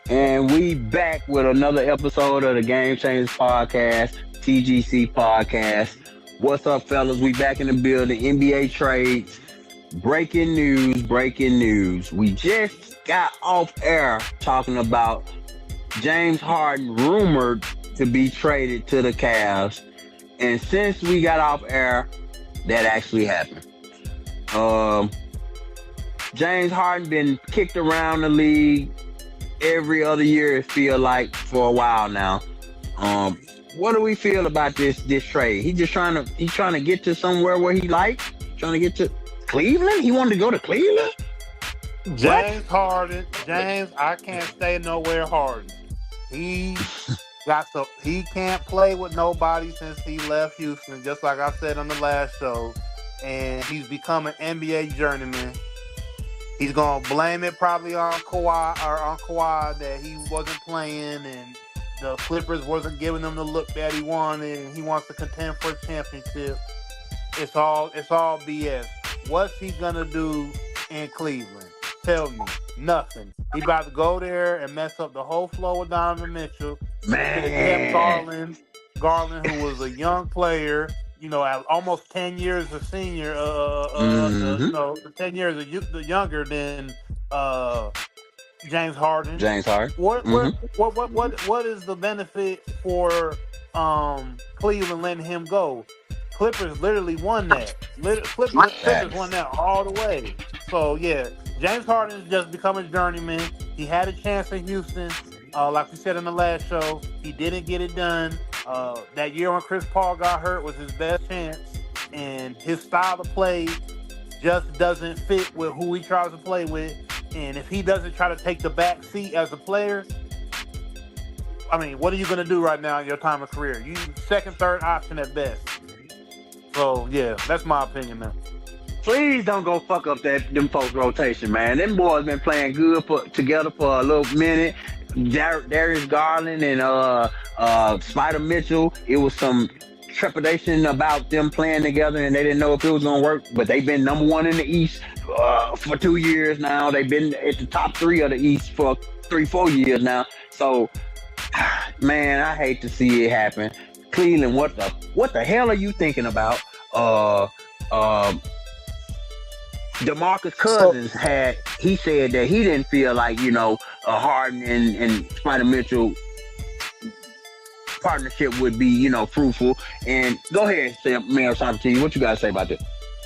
And we back with another episode of the Game Changers Podcast, TGC Podcast. What's up, fellas? We back in the building. NBA trades. Breaking news, breaking news. We just got off air talking about James Harden rumored to be traded to the Cavs. And since we got off air, that actually happened. James Harden been kicked around the league every other year, it feel like, for a while now. What do we feel about this trade? He's trying to get to somewhere where he likes, trying to get to Cleveland. He wanted to go to Cleveland. James Harden, I can't stay nowhere Harden. He can't play with nobody since he left Houston, just like I said on the last show. And he's become an NBA journeyman. He's gonna blame it probably on Kawhi that he wasn't playing and the Clippers wasn't giving him the look that he wanted, and he wants to contend for a championship. It's all BS. What's he gonna do in Cleveland? Tell me. Nothing. He about to go there and mess up the whole flow with Donovan Mitchell. Man. Garland, who was a young player, at almost 10 years a senior, 10 years younger than James Harden. What is the benefit for Cleveland letting him go? Clippers literally won that. Clippers won that all the way. So yeah, James Harden is just becoming a journeyman. He had a chance in Houston. Like we said in the last show, he didn't get it done. That year when Chris Paul got hurt was his best chance, and his style of play just doesn't fit with who he tries to play with. And if he doesn't try to take the back seat as a player, I mean, what are you going to do right now in your time of career? You second, third option at best. So yeah, that's my opinion, man. Please don't go fuck up them folks' rotation, man. Them boys been playing good together for a little minute. Darius Garland and Spider Mitchell, it was some trepidation about them playing together, and they didn't know if it was going to work, but they've been number one in the East for 2 years now. They've been at the top 3 of the East for 3-4 years now. So, man, I hate to see it happen. Cleveland, what the hell are you thinking about? DeMarcus Cousins he said that he didn't feel like, Harden and Spider Mitchell partnership would be, fruitful. And go ahead, Mayor Socrates, what you gotta say about this?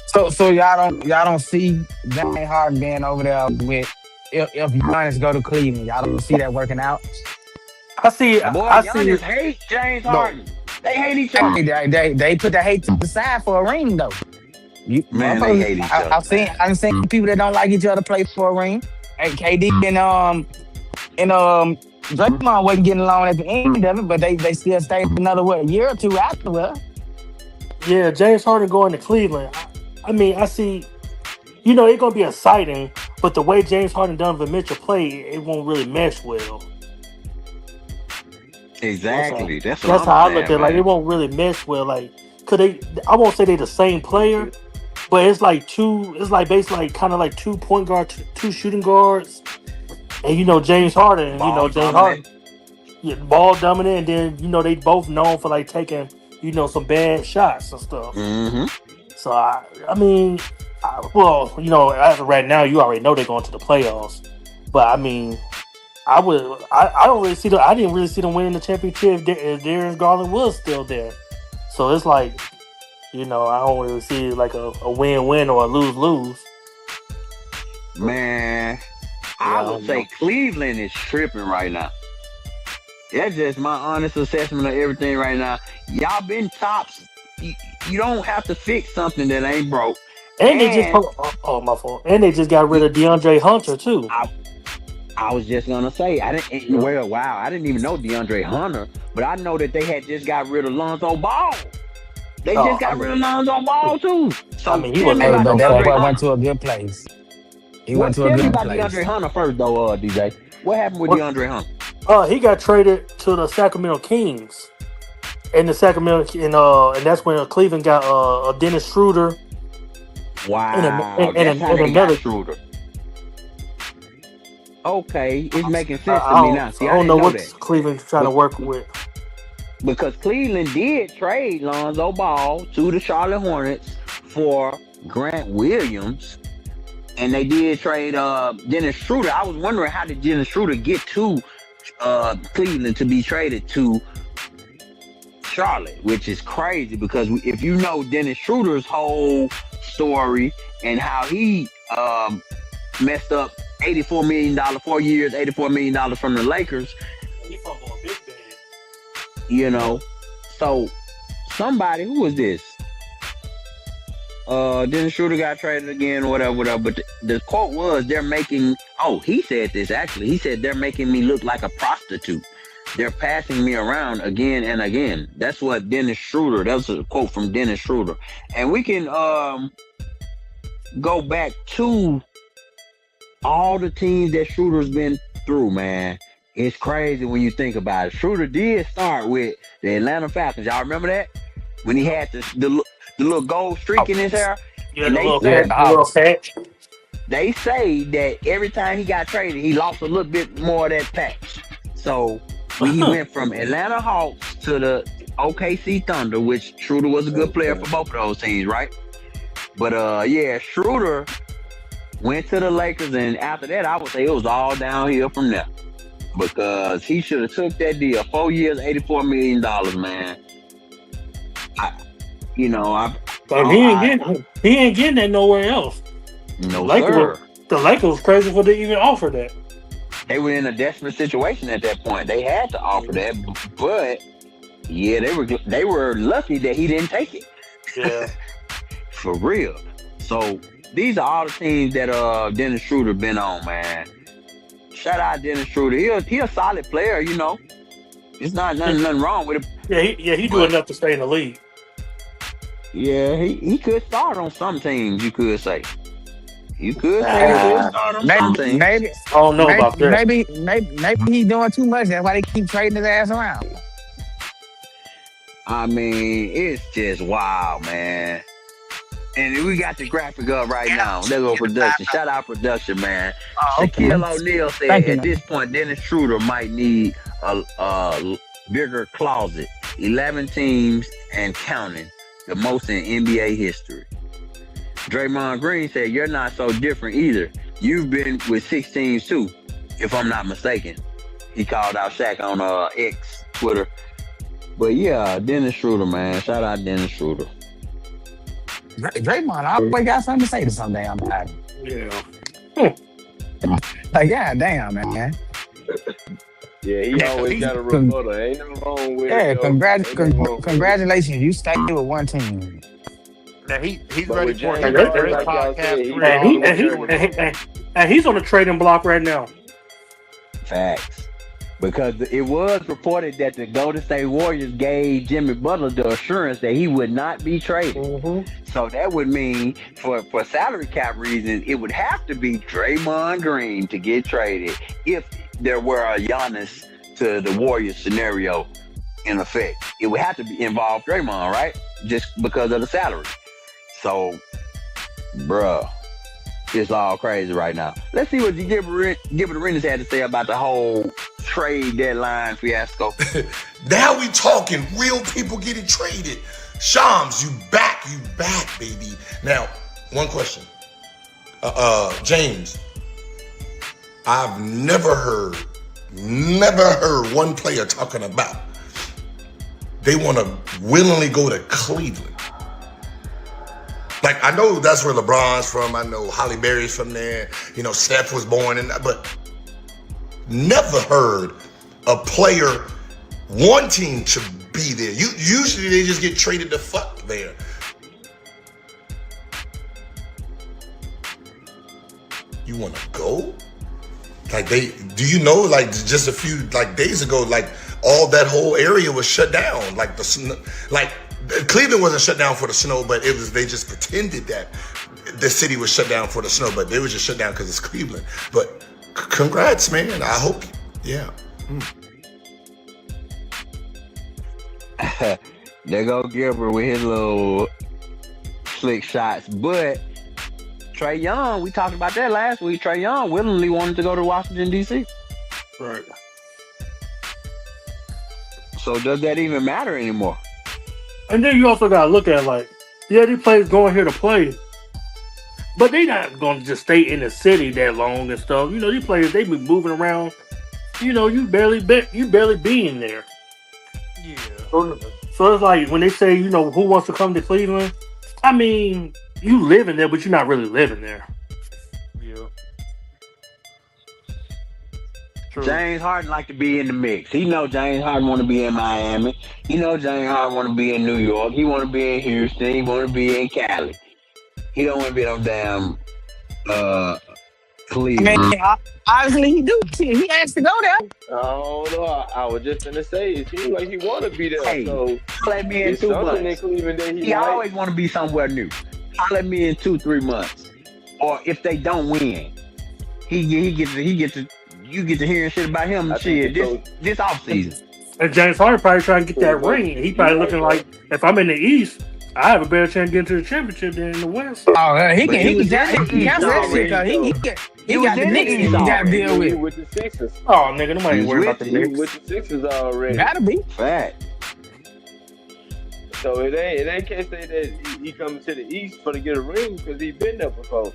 So y'all don't see James Harden being over there with if Giannis go to Cleveland. Y'all don't see that working out. Giannis hate James Harden. They hate each other. They put the hate to the side for a ring though. They hate each other. I've seen people that don't like each other play for a ring. And KD and Draymond wasn't getting along at the end of it, but they still stayed another year or two afterward. Yeah, James Harden going to Cleveland. I mean, I see. It's gonna be exciting, but the way James Harden and Donovan Mitchell play, it won't really mesh well. Exactly. That's how I look at it. Like, it won't really mesh well. Like, I won't say they're the same player, but it's like basically kind of like 2 point guards, 2 shooting guards. And James Harden, ball dominant, and then they both known for like taking some bad shots and stuff. Mm-hmm. So I mean, as of right now, you already know they're going to the playoffs. But I mean, I didn't really see them winning the championship if Darius Garland was still there. So it's like, I don't really see like a win-win or a lose-lose. Man, I would say Cleveland is tripping right now. That's just my honest assessment of everything right now. Y'all been tops. You don't have to fix something that ain't broke. And they just And my fault. And they just got rid of DeAndre Hunter too. I was just gonna say I didn't. Well, wow, I didn't even know DeAndre Hunter, but I know that they had just got rid of Lonzo Ball. They Oh, just got rid of Lonzo Ball too. I So mean, he tell wasn't me Hey, about but no that DeAndre boy factor. went Hunter. to a good place. He went What? to a Tell me good about place. DeAndre Hunter first, though, DJ. What happened with What? DeAndre Hunter? He got traded to the Sacramento Kings, and the Sacramento and that's when Cleveland got Dennis Schroeder Wow, that's how and they got another. Schroeder. Okay, it's making I, sense to I me don't now. I See, I don't didn't know know what that. Cleveland's trying to But work with. because Cleveland did trade Lonzo Ball to the Charlotte Hornets for Grant Williams, and they did trade Dennis Schroeder. I was wondering how did Dennis Schroeder get to Cleveland to be traded to Charlotte, which is crazy because if you know Dennis Schroeder's whole story and how he messed up $84 million 4 years, $84 million from the Lakers, He fumbled a big bag. you know. So somebody, who was this? Dennis Schroeder got traded again, whatever. But the quote was, "They're making." Oh, he said this actually. He said, "They're making me look like a prostitute. They're passing me around again and again." That's what Dennis Schroeder. That was a quote from Dennis Schroeder, and we can go back to all the teams that Schroeder's been through, man. It's crazy when you think about it. Schroeder did start with the Atlanta Falcons. Y'all remember that? When he had the little gold streak in his hair? Yeah, And the little Yeah, the patch. The little Hawks. patch. they say that every time he got traded, he lost a little bit more of that patch. So when he went from Atlanta Hawks to the OKC Thunder, which Schroeder was a good player for both of those teams, right? But yeah, Schroeder went to the Lakers, and after that, I would say it was all downhill from there. Because he should have took that deal. 4 years, $84 million, man. And he ain't getting that nowhere else. No, Lakers sir. The Lakers was crazy for they even offer that. They were in a desperate situation at that point. They had to offer that, but yeah, they were lucky that he didn't take it. Yeah. For real. So these are all the teams that Dennis Schroeder been on, man. Shout out Dennis Schroeder. He a solid player, you know. It's not nothing wrong with it. Yeah, he do enough to stay in the league. Yeah, he could start on some teams, you could say. You could say he could start on some teams. Maybe, I don't know about that. maybe he's doing too much. That's why they keep trading his ass around. I mean, it's just wild, man. And we got the graphic up right now. There go production. Shout out production, man. Shaquille O'Neal said Thank you, at man. this point, Dennis Schroeder might need a bigger closet. 11 teams and counting, the most in NBA history. Draymond Green said, "You're not so different either. You've been with 6 teams too, if I'm not mistaken." He called out Shaq on X, Twitter. But yeah, Dennis Schroeder, man. Shout out Dennis Schroeder. Draymond always got something to say to some damn body. Yeah. Like, god damn, man. Yeah, he always got a rebuttal. Ain't nothing wrong with Yeah, it. congratulations. You stayed with one team. Now he's But ready with for James his Harden, like y'all said, podcast. he career all all the the way way. And he's on the trading block right now. Facts. Because it was reported that the Golden State Warriors gave Jimmy Butler the assurance that he would not be traded. Mm-hmm. So that would mean, for salary cap reasons, it would have to be Draymond Green to get traded if there were a Giannis to the Warriors scenario in effect. It would have to involve Draymond, right? Just because of the salary. So, bruh, it's all crazy right now. Let's see what Gilbert Arenas had to say about the whole trade deadline fiasco. Now we talking real people getting traded. Shams, you back, baby. Now, one question. James, I've never heard one player talking about they want to willingly go to Cleveland. Like, I know that's where LeBron's from. I know Halle Berry's from there. You know, Steph was born in that, but never heard a player wanting to be there. Usually they just get traded the fuck there. You want to go? Like do you know? Like just a few days ago, like all that whole area was shut down. Like Cleveland wasn't shut down for the snow, but they just pretended that the city was shut down for the snow, but they were just shut down because it's Cleveland. But congrats, man. I hope, yeah. There go Gilbert with his little slick shots, but Trae Young, we talked about that last week. Trae Young willingly wanted to go to Washington, D.C. Right. So does that even matter anymore? And then you also got to look at, like, yeah, these players going here to play, but they not going to just stay in the city that long and stuff. You know, these players, they be moving around. You know, you barely be in there. Yeah. So it's like when they say, you know, who wants to come to Cleveland? I mean, you live in there, but you're not really living there. Yeah. True. James Harden like to be in the mix. He know James Harden want to be in Miami. He know James Harden want to be in New York. He want to be in Houston. He want to be in Cali. He don't want to be no damn Cleveland. I mean, obviously he do. He asked to go there. I don't know. I was just gonna say it seems like he want to be there. Hey, so let me in it's 2 something in months. Cleveland that He always want to be somewhere new. Holler at me in 2-3 months, or if they don't win, he gets to you get to hearing shit about him. Shit, this off season. And James Harden probably trying to get that ring. He probably looking like, if I'm in the East, I have a better chance of getting to the championship than in the West. Oh, he But can. he was He got in the East that shit. already, He got the in the Knicks East he got to already. deal He with. with the Sixers. Oh, nigga, nobody He's ain't worried about the with He Knicks. with the Sixers already. Gotta be. Fact. So it ain't can't say that he coming to the East for to get a ring because he been there before.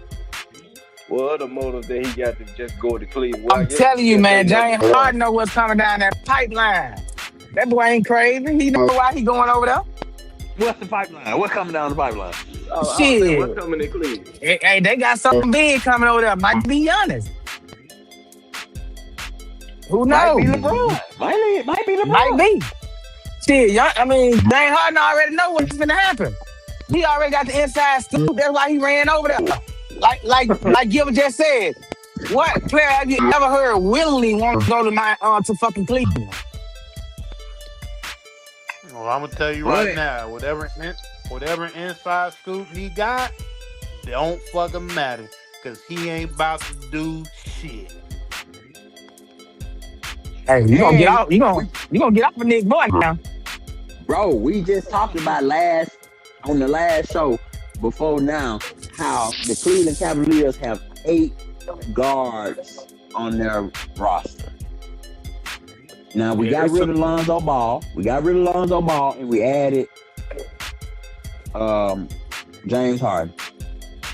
What other motive that he got to just go to Cleveland? Well, I I'm guess telling you, because man, they James never Harden know what's coming down that pipeline. That boy ain't crazy. He know why he going over there. What's the pipeline? What's coming down the pipeline? Shit. What's coming to Cleveland? Hey, they got something big coming over there. Might be honest. Who Might knows? be LeBron. Might be LeBron. Might be. Shit, James Harden already know what's gonna happen. He already got the inside scoop. That's why he ran over there. Like Gilbert just said. What player have you ever heard willingly want to go to fucking Cleveland? Well, I'm gonna tell you right now, whatever inside scoop he got, don't fucking matter, cause he ain't about to do shit. Hey, you gonna get off? You gonna get off of Nick Boy now? Bro, we just talked about on the last show before now how the Cleveland Cavaliers have 8 guards on their roster. Now we got rid of Lonzo Ball. And we added James Harden.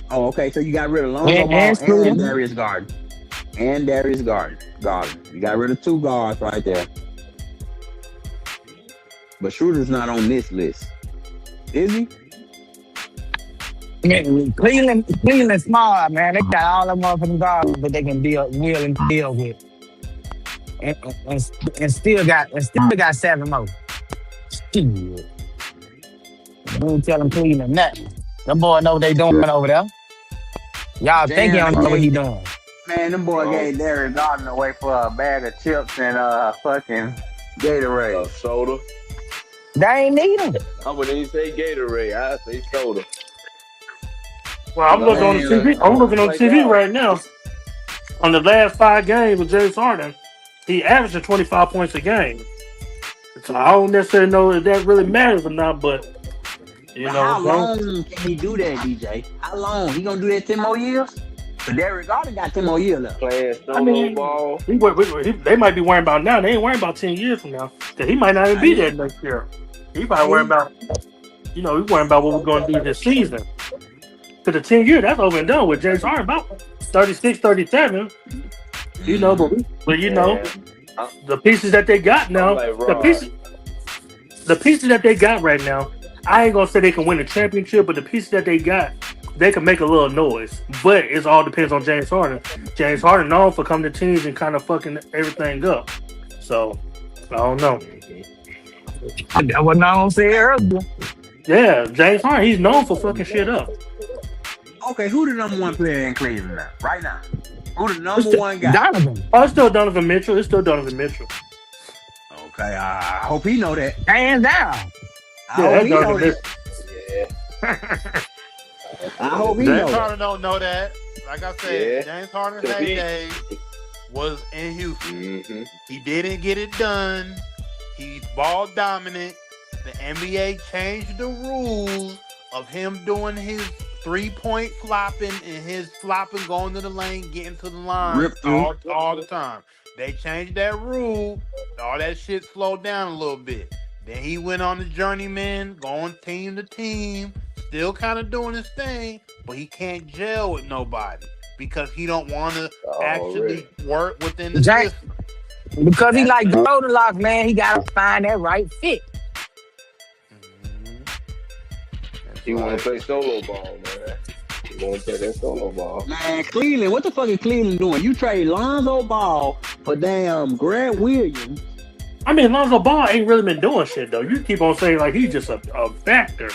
Oh, okay. So you got rid of Lonzo Ball and Darius Garden. You got rid of 2 guards right there. But Schroeder's not on this list. Is he? I mean, Cleveland's small, man. They got all them motherfucking guards that they can deal with, and still got 7 more. Shit. Don't tell them Cleveland nothing. Them boy know what they doing over there. Y'all think he don't know what he doing. Man, them boy gave Darius Garden away for a bag of chips and fucking Gatorade. Soda. They ain't need him. I wouldn't even say Gatorade. I say soda. Well, I'm looking on the TV. I'm looking on TV right now. On the last 5 games with James Harden, he averaged 25 points a game. So I don't necessarily know if that really matters or not, but you know. How long can he do that, DJ? How long? He gonna do that 10 more years? But Darius Garden got 10 more years left. Playing solo ball. They might be worrying about now. They ain't worrying about 10 years from now. Because he might not even be there next year. He probably worrying about, he's worrying about what we're going to do this season. Because the 10 year, that's over and done with James Harden, about 36, 37. But the pieces that they got now, the pieces that they got right now, I ain't going to say they can win a championship, but the pieces that they got, they can make a little noise. But it all depends on James Harden. James Harden known for coming to teams and kind of fucking everything up. So, I don't know. That's what I was saying earlier. Yeah, James Harden, he's known for fucking shit up. Okay, who the number one player in Cleveland now? Right now, who the It's number still, one guy? Donovan. oh, it's still Donovan Mitchell. It's still Donovan Mitchell. Okay, I hope he know that. Hands down. I Yeah, hope that's he know Donovan that. Mitchell. Yeah. I hope he James know that. Harden don't know that. Like I said, Yeah. James Harden's 'Cause he- heyday was in Houston. Mm-hmm. He didn't get it done. He's ball dominant. The NBA changed the rules of him doing his 3-point flopping and his flopping going to the lane, getting to the line Rip through. all the time. They changed that rule. All that shit slowed down a little bit. Then he went on the journeyman, going team to team, still kind of doing his thing, but he can't gel with nobody because he don't want to actually work within the Jack- system. Because he like Goldilocks, man, he gotta find that right fit. He want to play solo ball, man. He want to play that solo ball. Man, Cleveland, what the fuck is Cleveland doing? You trade Lonzo Ball for damn Grant Williams. I mean, Lonzo Ball ain't really been doing shit though. You keep on saying like he's just a factor.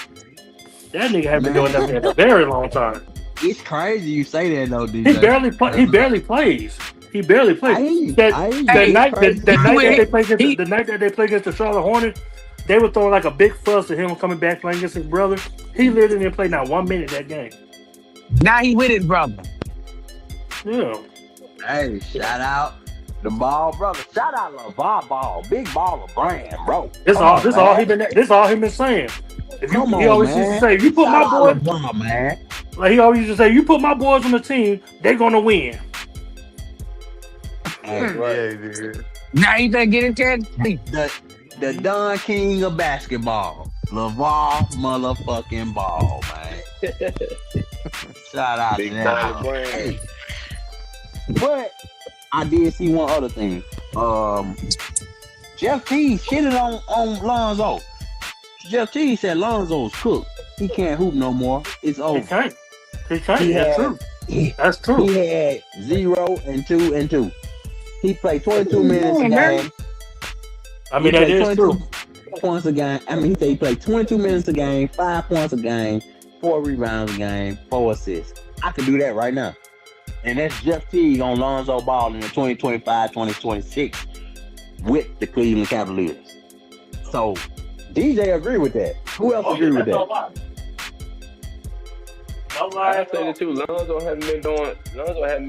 That nigga has been doing nothing in a very long time. It's crazy you say that though, DJ. He barely plays. He barely plays. I hear you. That, I hear you. that Hey, night, crazy. that night that they played against He- the night that they played against the Charlotte Hornets, they were throwing like a big fuss at him coming back playing against his brother. He literally didn't play not 1 minute that game. Now he with his brother. Yeah. Hey, shout out the Ball brother. Shout out LeVar Ball, big baller brand, bro. This Come all on, this man. all he been saying. If you, Come he on, always man. used to say, if you put Shout my out boy, LeVar, man. like he always used to say, you put my boys on the team, they gonna win. Hey, Yeah, dude. Now he better get into it. the Don King of basketball, LeVar motherfucking Ball, man. Shout out Big to time that. brand. But I did see one other thing. Jeff T shitted on Lonzo. Jeff T said Lonzo's cooked. He can't hoop no more. It's He over. can't. He can't. He That's had- true. He, That's true. he had 0 and 2 and 2. He played 22 minutes a game. I mean, He that played is true. 22 points a game. I mean, he said he played 22 minutes a game, 5 points a game, 4 rebounds a game, 4 assists. I could do that right now. And that's Jeff Teague on Lonzo Ball in the 2025-2026 with the Cleveland Cavaliers. So, DJ agree with that. Who else agree with that? I say the two. Lonzo hasn't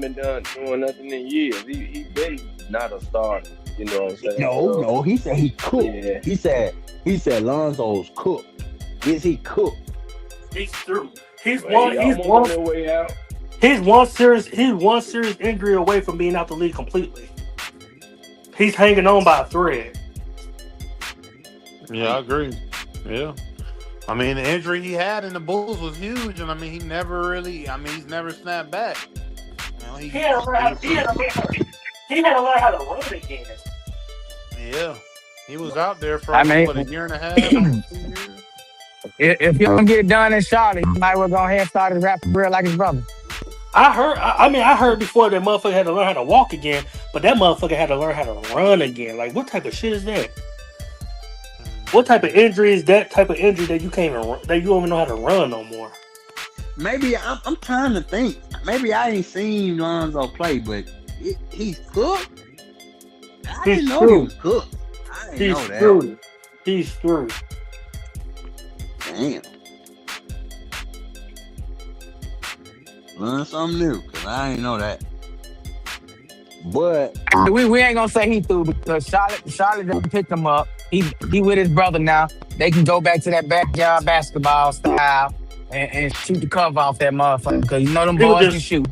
been doing nothing in years. He been not a starter. You know what I'm saying? No, he said he cooked. Yeah. He said Lonzo's cooked. Is he cooked? He's through. He's Well, one. He's almost one. on their way out. He's one serious injury away from being out the league completely. He's hanging on by a thread. Yeah, I agree. Yeah. I mean, the injury he had in the Bulls was huge, and I mean, he's never snapped back. You know, He had to learn how to run again. Yeah. He was out there for I mean- what, a year and a half, 2 years? If you don't get it done in Charlotte, you might well go ahead and start his rap career like his brother. I heard before that motherfucker had to learn how to walk again, but that motherfucker had to learn how to run again. Like, what type of shit is that? What type of injury is that type of injury that you can't even that you don't even know how to run no more? Maybe I'm trying to think. Maybe I ain't seen Lonzo play, but he's cooked. I He's didn't know through. he was cooked. I didn't He's know that. through. He's through. Damn. Learn something new, cause I didn't know that. But We ain't gonna say he threw because Charlotte just picked him up. He with his brother now. They can go back to that backyard basketball style and shoot the cover off that motherfucker because you know them It was boys just- can shoot.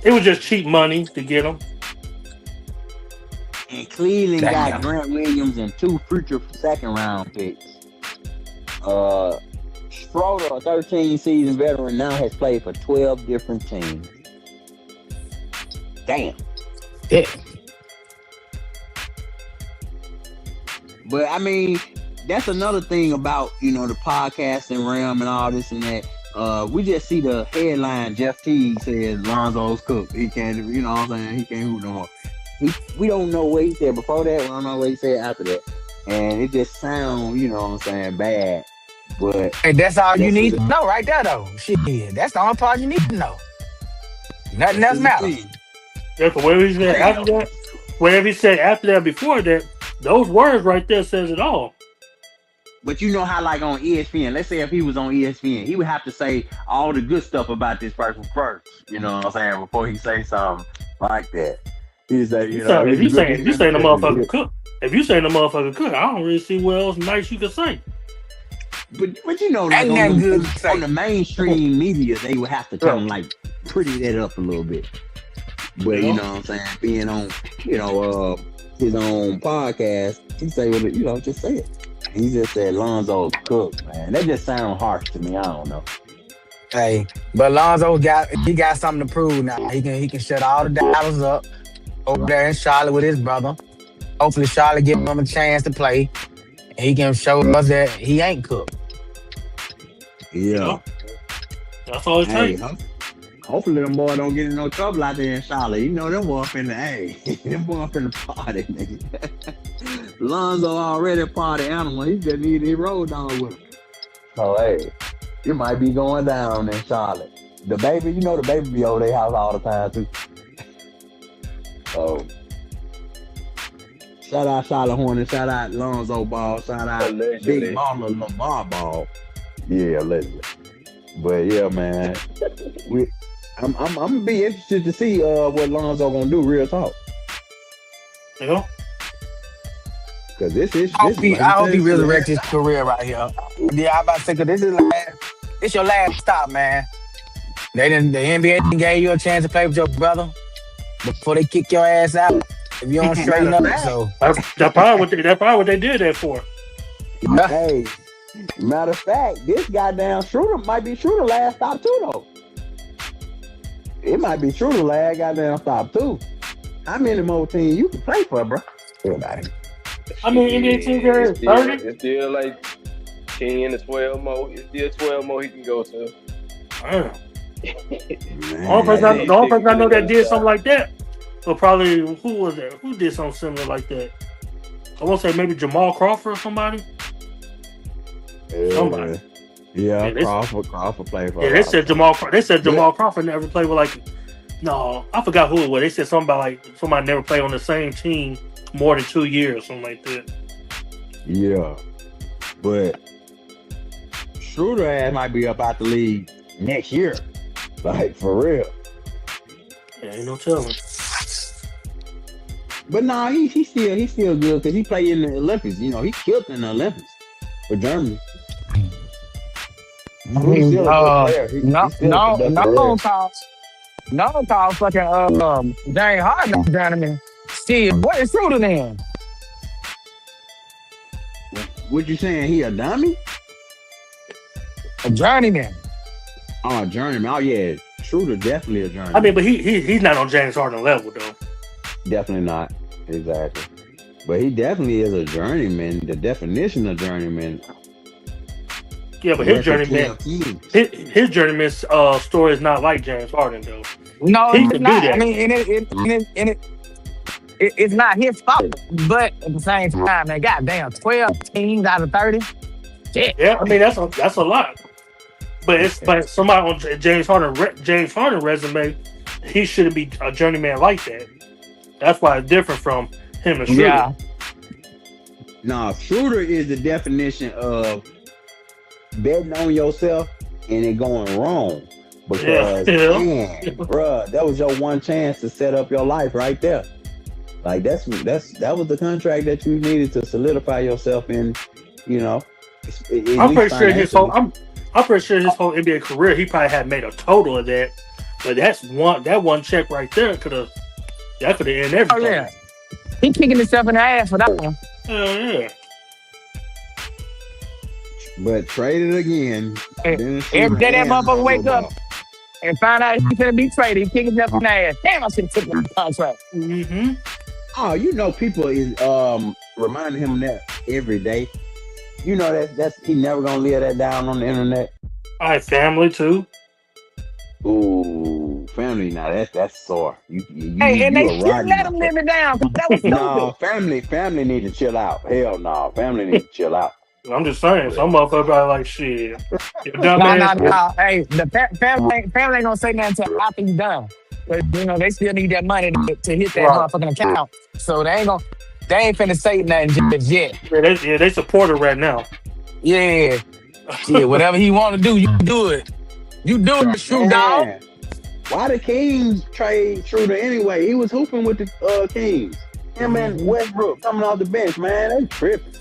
It was just cheap money to get him. and Cleveland Damn. got Grant Williams and 2 future second round picks. Schroeder, a 13 season veteran, now has played for 12 different teams. Damn. Yeah. But I mean, that's another thing about, the podcasting realm and all this and that. We just see the headline, Jeff Teague says Lonzo's cooked. He can't, you know what I'm saying? He can't hoop no more. We don't know what he said before that. We don't know what he said after that. And it just sounds, bad. But Hey, that's all you that's need the to know right there, though. Shit, that's the only part you need to know. Nothing that's else the matters. thing. That's whatever he said Hey, after that. Whatever he said after that, before that, those words right there says it all. but you know how, like on ESPN, let's say if he was on ESPN, he would have to say all the good stuff about this person first. You know what I'm saying? Before he say something like that, he say, You you know, say he's a good if you saying the motherfucker defender. cook, if you saying the motherfucker cook, I don't really see what else nice you could say. But you know, like Ain't on nothing them good to on say. the mainstream media, they would have to kind Yeah, of like pretty that up a little bit. But you yeah. know what I'm saying? Being on, you know, his own podcast, he say what you know, just say it. He just said Lonzo Cook, man. That just sounds harsh to me. I don't know. Hey, but Lonzo got something to prove now. He can shut all the doubters up over there in Charlotte with his brother. Hopefully, Charlotte give him a chance to play, and he can show us that he ain't cooked. Yeah. Yep. That's all it Hey, takes. hopefully them boys don't get in no trouble out there in Charlotte. You know them boys finna, hey, them boys finna party, nigga. Lonzo already a party animal. He just need his road dog with him. So hey, it might be going down in Charlotte. The baby, you know the baby be over their house all the time too. So shout out Charlotte Hornets, shout out Lonzo Ball, shout out Big Allegedly. Baller Lamar Ball. Yeah, allegedly. But yeah, man, we, I'm gonna be interested to see what Lonzo gonna do. Real talk, Yeah. because this is I hope this he, like you I hope said, he it's the really last wrecked his career right here. Yeah, I'm about to say, 'cause this your last stop, man. The NBA didn't gave you a chance to play with your brother before they kick your ass out if you don't straighten matter of up. fact. So, That's probably what they did that for. yeah. Hey, matter of fact, this goddamn Schroeder might be Schroeder last stop too, though. It might be Schroeder last goddamn stop too. How many more teams you can play for, bro? Everybody. I mean, NBA team there is 30. It's still like 10 to 12 more. It's still 12 more he can go to. Damn. Man, The only person I know that did something Like, like that was probably who was that? Who did something similar like that? I want to say maybe Jamal Crawford or somebody. Somebody. Yeah, Yeah, Crawford played for Yeah, a they lot said of teams. Jamal Crawford never played with like. No, I forgot who it was. They said something about like somebody never played on the same team more than 2 years, something like that. Yeah, but Schroeder ass might be up out the league next year. Like for real. Yeah, ain't no telling. But nah, he's still good because he played in the Olympics. You know, he killed in the Olympics for Germany. Schroeder's still a good player. No, He's still a productive player. cause fucking James Harden journeyman. Shit, what is Schroeder then? What you saying? He a dummy? A journeyman. Oh, a journeyman. Oh yeah, Schroeder definitely a journeyman. I mean, but he's not on James Harden level though. Definitely not. Exactly. But he definitely is a journeyman. The definition of journeyman. Yeah, but his Record journeyman, 12 teams. his journeyman story is not like James Harden though. No, He it's could do not. I that. mean, it's not his fault. But at the same time, man, goddamn, 12 teams out of 30. Shit. Yeah, I mean that's a lot. But somebody on James Harden resume, he shouldn't be a journeyman like that. That's why it's different from him and Schroeder. Yeah. Nah, Schroeder is the definition of betting on yourself and it going wrong. Because Yeah. man, bruh, that was your one chance to set up your life right there. Like that was the contract that you needed to solidify yourself in, you know. I'm pretty sure his whole NBA career, he probably had made a total of that. But that one check right there could have ended everything. Oh, yeah. He kicking himself in the ass for that one. Hell yeah. But traded again. Every day that motherfucker wake up and find out he's gonna be traded, he kicking himself in the ass. Damn, I should have took my contract. Mm-hmm. Oh, you know, people is reminding him that every day. You know that's he never gonna live that down on the internet. All right, family too. Ooh, family now that's sore. Hey, and they a still rotten let him live it down. That was stupid. No, family need to chill out. Hell no, family need to chill out. I'm just saying, some motherfuckers are like, shit. Your dumb Nah, ass. nah, nah. Hey, the family ain't gonna say nothing until after you done. But they still need that money to hit that Right. motherfucking account. So they ain't finna say nothing just yet. They support her right now. Yeah, shit, whatever he want to do, you do it. You do it, shoot dog. Man, why the Kings trade Schroeder anyway? He was hooping with the Kings. Him and Mhm. Westbrook coming off the bench, man. They tripping.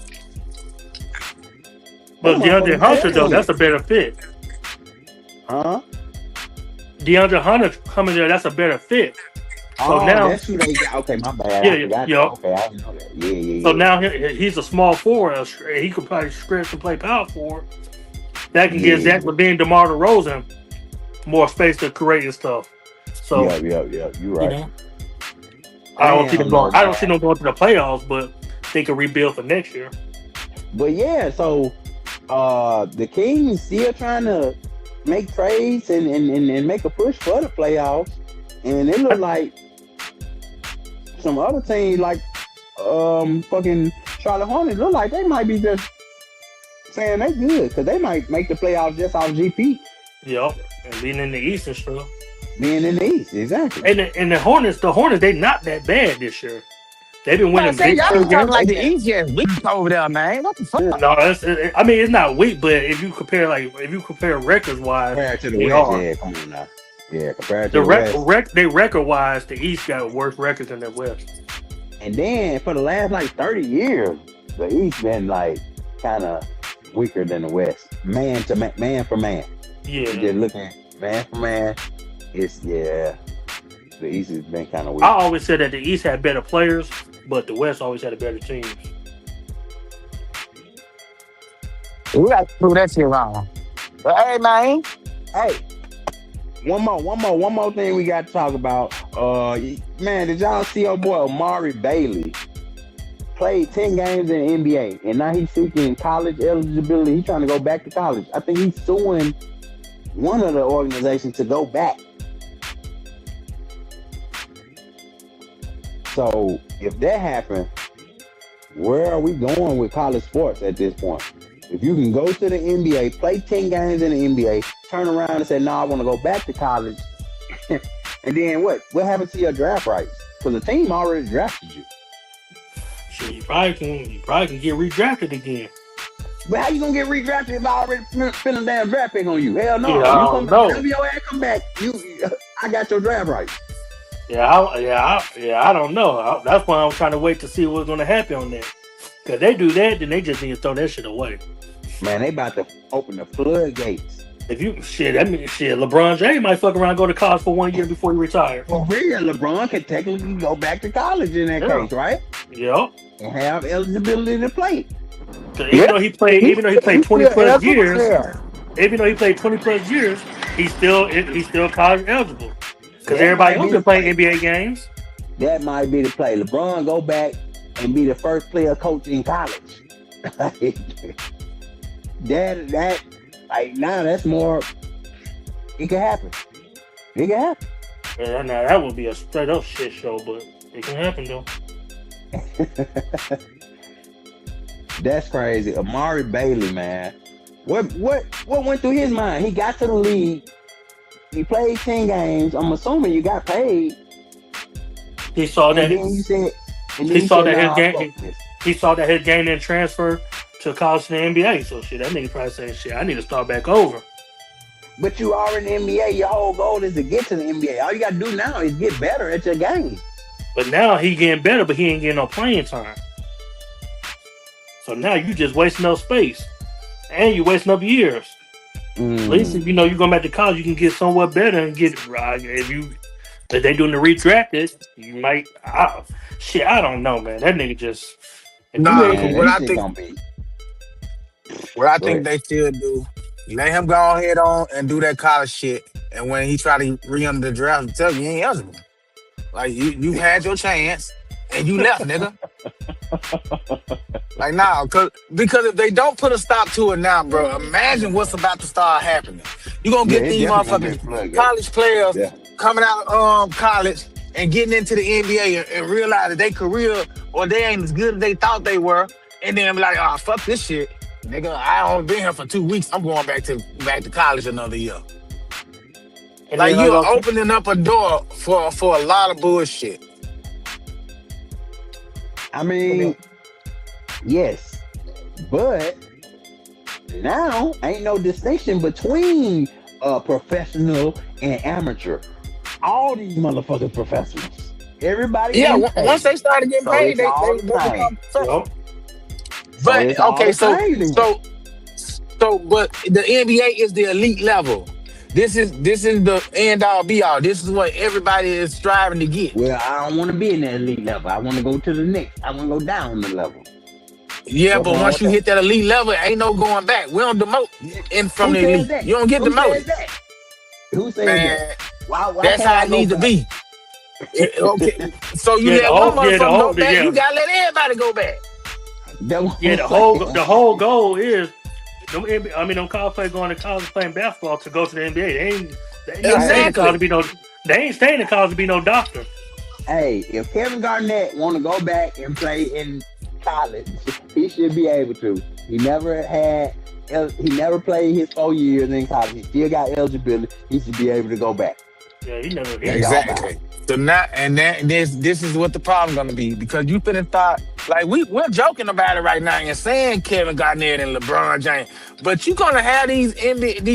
That But DeAndre motherfucker Hunter, though, dead. that's a better fit. Huh? DeAndre Hunter coming there, that's a better fit. So Oh, now, that's who they got. Okay, my bad. yeah, I forgot that. yeah. Okay, I didn't know that. Yeah, So yeah, now he's a small forward. He could probably stretch and play power forward. That can give yeah. Zach LaVine, DeMar DeRozan more space to create and stuff. So Yeah. You You right. know, I don't see them Damn, though, going. I don't see man. them going to the playoffs, but they can rebuild for next year. But yeah, so the Kings still trying to make trades and make a push for the playoffs. And it look like some other teams like fucking Charlotte Hornets look like they might be just saying they good because they might make the playoffs just off GP Yep, and being in the East and stuff. being in the East. Exactly. And the Hornets, they not that bad this year. They've been I winning say big y'all time talking games. like the easiest week over there, man. What the fuck? No, I mean it's not weak, but if you compare records wise, Compared to the they West, are. yeah, come on now. Yeah, compared to The the West. they record wise, the East got worse records than the West. And then for the last like 30 years, the East been like kind of weaker than the West. Man to man for man. Yeah, Just looking man for man, the East has been kind of weak. I always said that the East had better players, but the West always had a better team. We got to prove that shit wrong. But hey, man, Hey, one more thing we got to talk about. Man, did y'all see your boy Amari Bailey played 10 games in the NBA and now he's seeking college eligibility. He's trying to go back to college. I think he's suing one of the organizations to go back. So if that happens, where are we going with college sports at this point? If you can go to the NBA, play 10 games in the NBA, turn around and say, no, I want to go back to college. And then what? What happens to your draft rights? Because the team already drafted you. Shit, you probably can get redrafted again. But how you gonna get redrafted if I already spent a damn draft pick on you? Hell no. Yeah, You I come don't back, know. whenever your ass come back, I got your draft rights. I don't know. That's why I'm trying to wait to see what's going to happen on that. Because they do that, then they just need to throw that shit away. Man, they about to open the floodgates. If you LeBron James might fuck around and go to college for 1 year before he retires. For real, LeBron can technically go back to college in that Yeah. case, right? Yep. And have eligibility to play. 'Cause even though he played 20 plus years, he's still college eligible. Because That everybody might else be can the play play. NBA games. That might be the play. LeBron go back and be the first player coach in college. that like now that's more. It can happen. It can happen. Yeah, now that would be a straight up shit show, but it can happen though. That's crazy. Amari Bailey, man. What went through his mind? He got to the league. He played 10 games. I'm assuming you got paid. He saw that. And then you said, He saw that "Nah, his game. fuck this." He saw that his game didn't transfer to college to the NBA. So shit, that nigga probably saying, shit, I need to start back over. But you already in the NBA. Your whole goal is to get to the NBA. All you got to do now is get better at your game. But now he getting better, but he ain't getting no playing time. So now you just wasting up space. And you wasting up years. At least if you know you're going back to college, you can get somewhat better and get right. If they doing the redrafted, you might. I don't know, man. That nigga just. Nah, Man, what this I shit think, gonna be. what I Go think ahead. they should do, let him go ahead on and do that college shit. And when he try to re-enter the draft, tell you ain't eligible. Like you had your chance and you left, nigga. Like now, because if they don't put a stop to it now, bro, imagine what's about to start happening. You gonna get Yeah, these it's definitely gonna be a motherfucking floodgate. college players Yeah. coming out of college and getting into the NBA and realize that their career or they ain't as good as they thought they were, and then be like, oh fuck this shit. Nigga, I only been here for 2 weeks. I'm going back to college another year. And Like then like you're okay, opening up a door for a lot of bullshit. I and then, mean, yes, but now ain't no distinction between professional and amateur. All these motherfuckers professionals. Everybody Yeah, getting once paid. they started getting So paid, it's all they the same. become professional. yep. So But it's all okay, the so same then. so but the NBA is the elite level. This is the end all be all. This is what everybody is striving to get. Well, I don't want to be in that elite level. I want to go to the next. I want to go down the level. Yeah, What's but wrong once with you that? hit that elite level, ain't no going back. We don't demote in from Who the says elite. that? You don't get Who says demoted. that? Who says that? Man, Why that's can't how I it go need to back? be. Okay. So you Yeah, the let one whole yeah, the motherfucker go whole the, back, you yeah, gotta let everybody go back. That's what yeah, I'm the saying. whole goal is them college players going to college playing basketball to go to the NBA. They not staying in college Exactly. to be no they ain't staying in college to be no doctor. Hey, if Kevin Garnett want to go back and play in college, he should be able to. He never had. He never played his 4 years in college. He still got eligibility. He should be able to go back. Yeah, he never That's he all about. Exactly. So now and then this is what the problem gonna be because you finna thought like we're joking about it right now and saying Kevin Garnett and LeBron James, but you gonna have these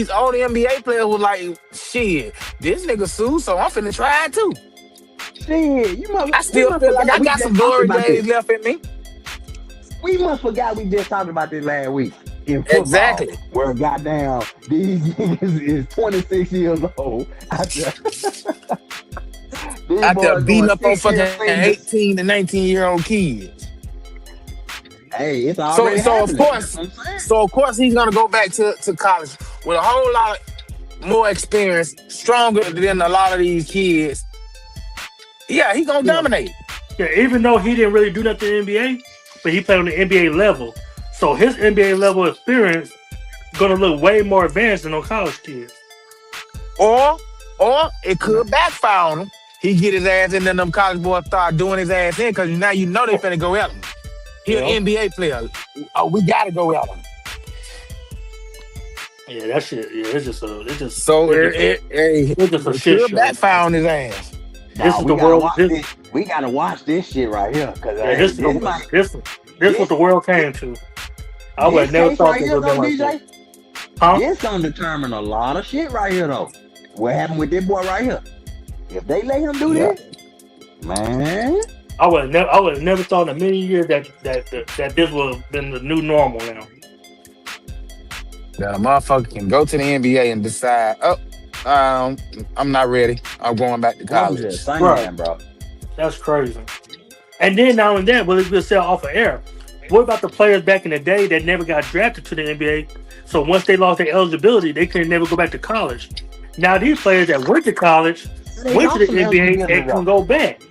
old NBA players who like shit. This nigga Sue, so I'm finna try it too. Shit, I we still must feel like forgot I we got some just talked glory about this. days left in me. We must forgot we just talked about this last week in football, Exactly. where goddamn these niggas is 26 years old. These Out there boys beating going up on 6 year fucking seniors. 18 and 19-year-old kids. Hey, it's So already so of happening. That's course, what I'm saying. so of course he's gonna go back to college with a whole lot more experience, stronger than a lot of these kids. Yeah, he gonna yeah. dominate. Yeah, even though he didn't really do nothing in the NBA, but he played on the NBA level. So his NBA level experience gonna look way more advanced than those college kids. Or or it could backfire on him. He get his ass in, then them college boys start doing his ass in because now you know they finna go at him. He an Yeah. NBA player. Oh, we gotta go at him. Yeah, that shit. Yeah, So it's just a it shit could show. backfire on his ass. This Nah, is we the gotta world. watch this. We gotta watch this shit right here, cause Yeah, this is this might this what this the world came to. I would this have never case thought right this here would have though, been like DJ. this. Huh? This gonna determine a lot of shit right here though. What happened with this boy right here? If they let him do Yeah. this, man. I would have never thought in a million years that this would have been the new normal now. The motherfucker can go to the NBA and decide, I'm not ready. I'm going back to I'm college. just saying, Right. bro. That's crazy. And then not only that, will it be sell off of air? What about the players back in the day that never got drafted to the NBA? So once they lost their eligibility, they could never go back to college. Now these players that went to college They went to the lost some NBA eligibility and can though. go back.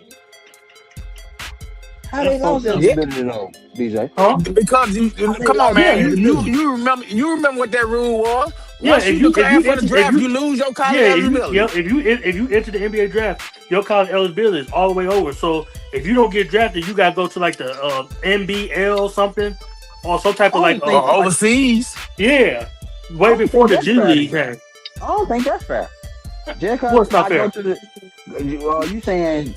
How That's they lost fucked up. Yeah, eligibility though, DJ? Huh? because How they come on, lost man. Yeah, eligibility? You remember what that rule was? yeah. Once you declare for the draft, you lose your college eligibility. If you enter the NBA draft, your college eligibility is all the way over. So if you don't get drafted, you gotta go to like the NBL something or some type I of don't think Or overseas. yeah, I way don't before think the that's G fair. League came. I don't think that's fair. Just What's cause not I go fair? to the, you saying,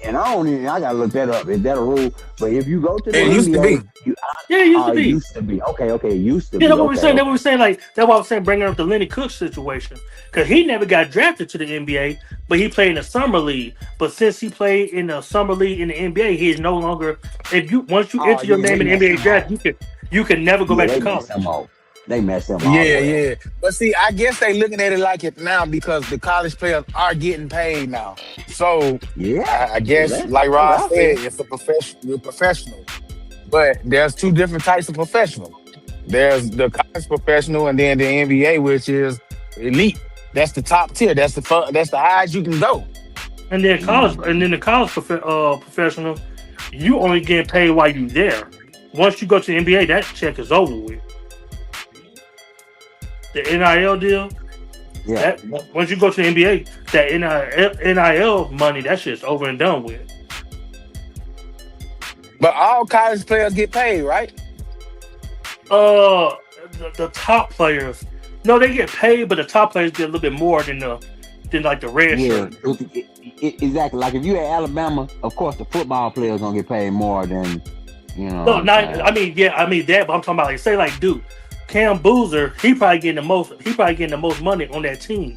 and I don't even. I gotta look that up. Is that a rule? But if you go to the It used to NBA, be. you Yeah, it used to it be. used to be. Okay, it used to Yeah, be. that's what we're Okay, saying. That's okay. what we're saying. Like that's why I was saying bringing up the Lenny Cook situation because he never got drafted to the NBA, but he played in the summer league. But since he played in the summer league in the NBA, he is no longer. If you once you Oh enter your yeah, they name in the messed NBA him draft, off. you can never go Yeah, back to they messed him college. off. They messed him all the Yeah, way up. yeah. But see, I guess they looking at it like it now because the college players are getting paid now. So Yeah, I yeah, guess, that's like what Rod I said, feel. it's a professional. You're professional, but there's two different types of professional. There's the college professional, and then the NBA, which is elite. That's the top tier. That's the highest you can go. And then the college professional, you only get paid while you there. Once you go to the NBA, that check is over with. The NIL deal, Yeah, that once you go to the NBA, that NIL money, that shit's over and done with. But all college players get paid, right? Uh, the top players, no, they get paid, but the top players get a little bit more than like the red Yeah, shirt. exactly. Like if you at Alabama, of course the football players gonna get paid more than No, what I'm not. saying. I mean, yeah, I mean that, but I'm talking about like say like Duke, Cam Boozer, he probably getting the most. He probably getting the most money on that team.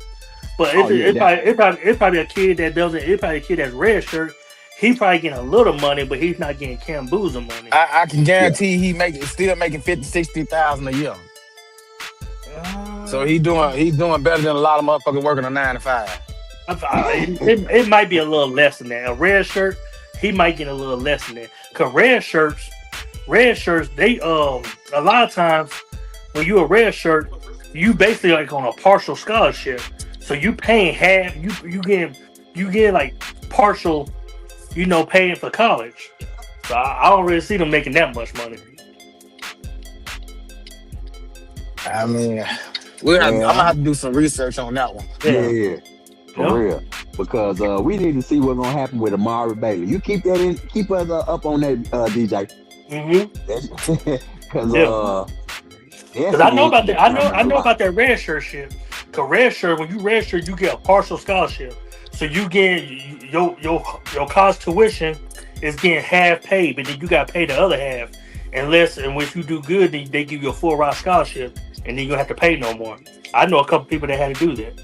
But Oh yeah, definitely. it's probably a kid that doesn't. It's probably a kid that's red shirt. He probably getting a little money, but he's not getting Cam Boozer money. I can Yeah. guarantee still making 50, 60,000 a year. So Uh, he's doing better than a lot of motherfuckers working a 9 to 5. it might be a little less than that. A red shirt, he might get a little less than that. Cause red shirts, they a lot of times when you a red shirt, you basically like on a partial scholarship. So you paying half. You get like partial, paying for college. So I don't really see them making that much money. I mean, I'm gonna Well, have to do some research on that one. yeah, Yeah. yeah, for Yep. real. Because we need to see what's gonna happen with Amari Bailey. You keep us up on that, DJ. hmm Because Yeah. Cause I know definitely about that. I know determines I a know lot. about that red shirt shit. Cause red shirt, when you red shirt, you get a partial scholarship. So you get your college tuition is getting half paid, but then you got to pay the other half. Unless and if you do good, then they give you a full ride scholarship, and then you don't have to pay no more. I know a couple people that had to do that.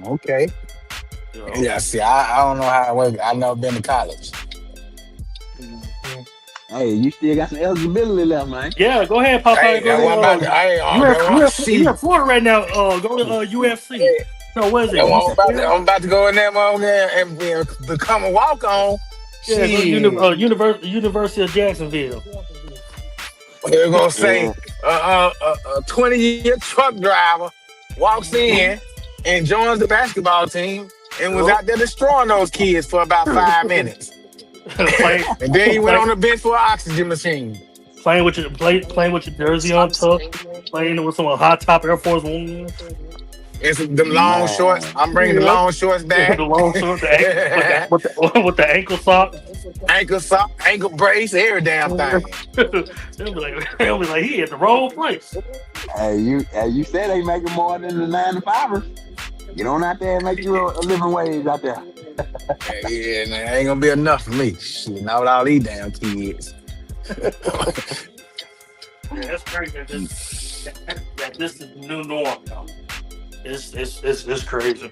Okay. You know? Yeah. See, I don't know how it works. I've never been to college. Mhm. Hey, you still got some eligibility left, man. Yeah, go ahead, Popeye. Hey, Go that one about ahead. to, hey, You see. in Florida right now. Go to UFC. Hey, No, what is that it? one UCL? I'm about to go in there, and become a walk on. Yeah, go to Shit. University of Jacksonville. They're gonna say Yeah. a 20-year truck driver walks in and joins the basketball team and was Yup. out there destroying those kids for about 5 minutes. playing, And then he went play, on the bench for an oxygen machine. playing with your jersey on tuck, playing with some high top Air Force Ones, And some them long shorts. Man. I'm bringing the yep. long shorts The back. long shorts, with the ankle sock. Ankle sock, ankle brace, every damn thing. They'll be like he at the wrong place. Hey, you said they making more than the 9 to 5ers. Get on out there and make you a living wage out there. Yeah, man, ain't gonna be enough for me. Shit, not with all these damn kids. Yeah, that's crazy. That this is the new norm now. It's crazy.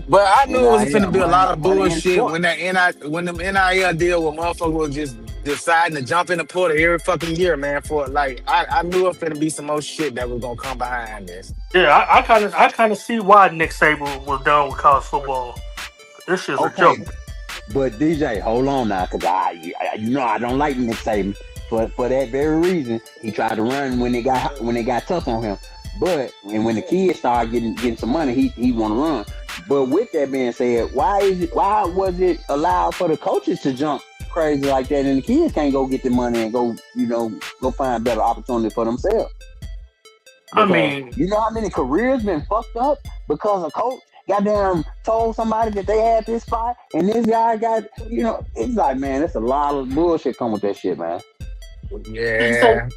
But I knew it was NIL, finna be a lot of money in bullshit sports. when them NIL deal with motherfuckers was just deciding to jump in the portal every fucking year, man. For like, I knew it finna be some more shit that was gonna come behind this. Yeah, I kind of see why Nick Saban was done with college football. This shit's a joke. Okay, but DJ, hold on now, because I don't like Nick Saban for that very reason. He tried to run when they got tough on him, but when the kids started getting some money, he want to run. But with that being said, why was it allowed for the coaches to jump crazy like that, and the kids can't go get the money and go find better opportunity for themselves? I Because mean, you know how many careers been fucked up because a coach goddamn told somebody that they had this spot and this guy got, it's like, man, it's a lot of bullshit come with that shit, man. Yeah.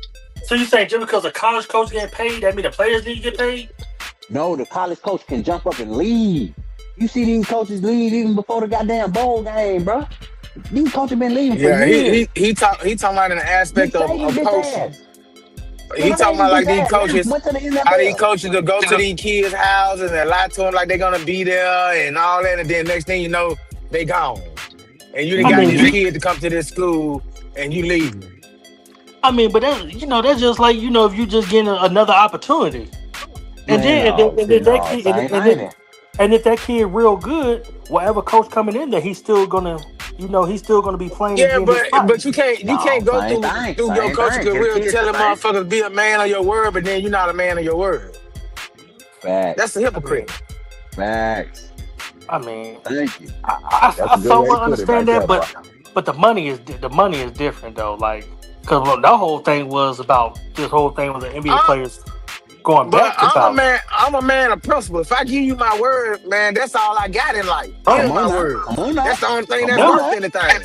so you saying just because a college coach get paid, that mean the players need to get paid? No, the college coach can jump up and leave. You see these coaches leave even before the goddamn bowl game, bro. These coaches been leaving for Yeah, years. he talking about in the Nick aspect of Saban bitch coaching. ass. He Nick talking about Saban like bitch these ass coaches, went to the how these NFL. coaches will go to these kids' houses and lie to them like they're gonna be there and all that, and then next thing you know, they gone. And you done I got mean, these kids to come to this school and you leave them. but that's just like if you just getting another opportunity, and then Man, and then that kid same thing. and if that kid real good, whatever coach coming in there, he's still gonna be playing and Yeah, getting his spot. but you can't go Same through thing. your Same coaching thing. career Just telling the same. motherfuckers to be a man of your word, but then you're not a man of your word. Facts. That's a hypocrite. Facts. I mean, Thank you. I That's a good way to somewhat put it understand right that, there, but the money is different though. Like, because that whole thing was about this whole thing with the NBA Uh, players going But back to college. I'm a man of principle. If I give you my word, man, that's all I got in life. Right. Here's Come my on now. word. Come on now. That's the only thing Come that's on worth now. anything.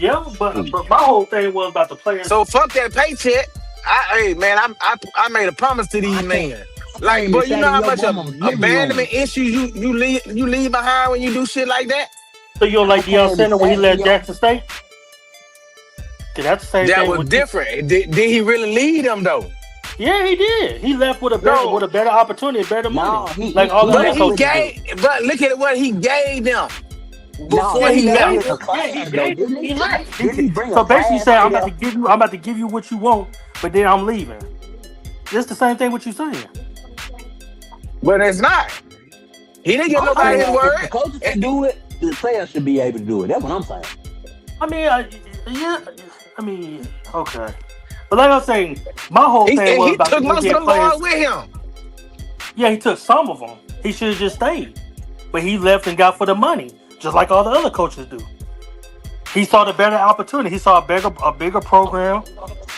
Yeah, but my whole thing was about the players. So fuck that paycheck. Hey man, I made a promise to these I can't. men. I can't Like, even boy, you sat know in how your much mama's living room. abandonment issues you leave behind when you do shit like that. So you don't I like can't Deion even Sanders when he sat in left your. Jackson State? Cause that's the same That thing was with. different. Did he really lead them though? Yeah, he did. He left with a No, better opportunity, better No, money, he like he, all he the other but left he with. coaches do. gave. But look at what he gave them No, before Yeah, he he he left left. gave with a them. Yeah, he class though, gave them. didn't He he? left. Didn't he bring a So basically, class saying over I'm about there? to give you, what you want, but then I'm leaving. It's the same thing what you saying. But it's not. He didn't give I'm nobody his saying word. if the coaches And, can do it, the players should be able to do it. That's what I'm saying. I mean, yeah, I mean, okay. But like I was saying, my whole thing was he about the took most of NBA them boys players. with him. Yeah, he took some of them. He should have just stayed, but he left and got for the money, just like all the other coaches do. He saw the better opportunity. He saw a bigger program,